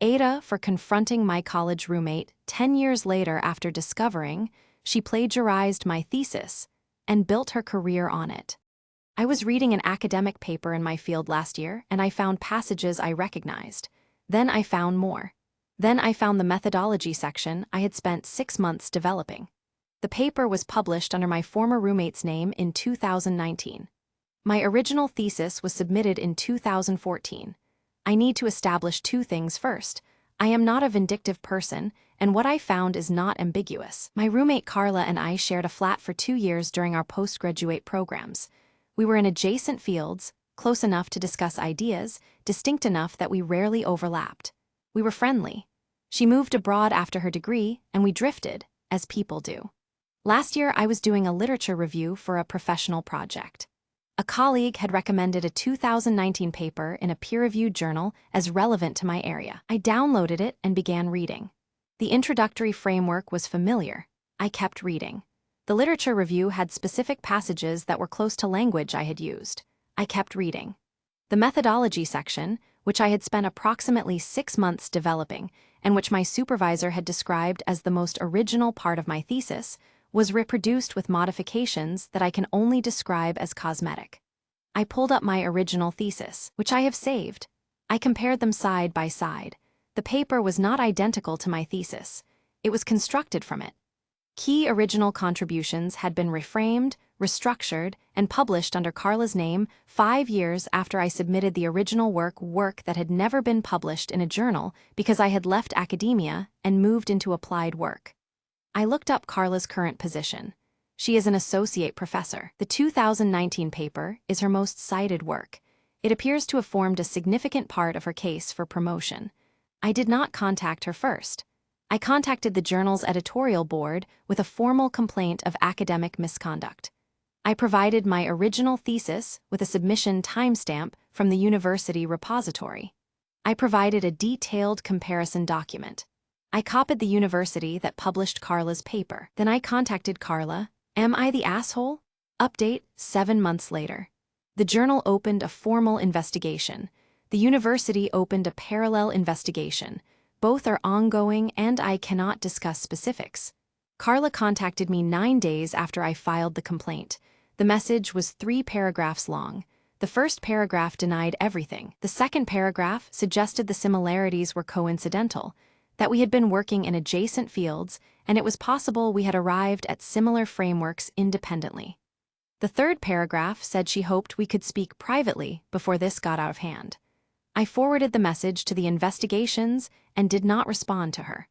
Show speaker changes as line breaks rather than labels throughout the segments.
AITA for confronting my college roommate 10 years later after discovering she plagiarized my thesis and built her career on it. I was reading an academic paper in my field last year, and I found passages I recognized. Then I found more. Then I found the methodology section I had spent 6 months developing. The paper was published under my former roommate's name in 2019. My original thesis was submitted in 2014. I need to establish two things first. I am not a vindictive person, and what I found is not ambiguous. My roommate Carla and I shared a flat for 2 years during our postgraduate programs. We were in adjacent fields, close enough to discuss ideas, distinct enough that we rarely overlapped. We were friendly. She moved abroad after her degree, and we drifted, as people do. Last year, I was doing a literature review for a professional project. A colleague had recommended a 2019 paper in a peer-reviewed journal as relevant to my area. I downloaded it and began reading. The introductory framework was familiar. I kept reading. The literature review had specific passages that were close to language I had used. I kept reading. The methodology section, which I had spent approximately 6 months developing, and which my supervisor had described as the most original part of my thesis, was reproduced with modifications that I can only describe as cosmetic. I pulled up my original thesis, which I have saved. I compared them side by side. The paper was not identical to my thesis. It was constructed from it. Key original contributions had been reframed, restructured, and published under Carla's name 5 years after I submitted the original work that had never been published in a journal because I had left academia and moved into applied work. I looked up Carla's current position. She is an associate professor. The 2019 paper is her most cited work. It appears to have formed a significant part of her case for promotion. I did not contact her first. I contacted the journal's editorial board with a formal complaint of academic misconduct. I provided my original thesis with a submission timestamp from the university repository. I provided a detailed comparison document. I copied the university that published Carla's paper. Then I contacted Carla. Am I the asshole? Update 7 months later. The journal opened a formal investigation. The university opened a parallel investigation. Both are ongoing, and I cannot discuss specifics. Carla contacted me 9 days after I filed the complaint. The message was 3 paragraphs long. The first paragraph denied everything. The second paragraph suggested the similarities were coincidental, that we had been working in adjacent fields, and it was possible we had arrived at similar frameworks independently. The third paragraph said she hoped we could speak privately before this got out of hand. I forwarded the message to the investigations and did not respond to her.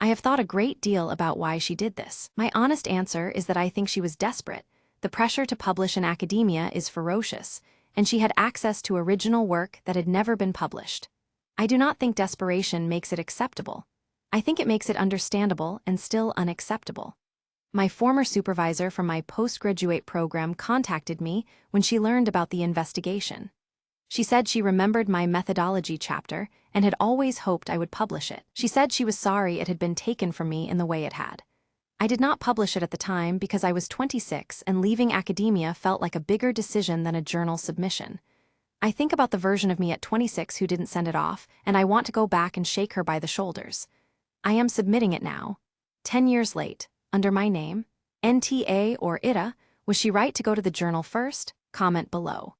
I have thought a great deal about why she did this. My honest answer is that I think she was desperate. The pressure to publish in academia is ferocious, and she had access to original work that had never been published. I do not think desperation makes it acceptable. I think it makes it understandable and still unacceptable. My former supervisor from my postgraduate program contacted me when she learned about the investigation. She said she remembered my methodology chapter and had always hoped I would publish it. She said she was sorry it had been taken from me in the way it had. I did not publish it at the time because I was 26 and leaving academia felt like a bigger decision than a journal submission. I think about the version of me at 26 who didn't send it off, and I want to go back and shake her by the shoulders. I am submitting it now, 10 years late, under my name. NTA or ITA, was she right to go to the journal first? Comment below.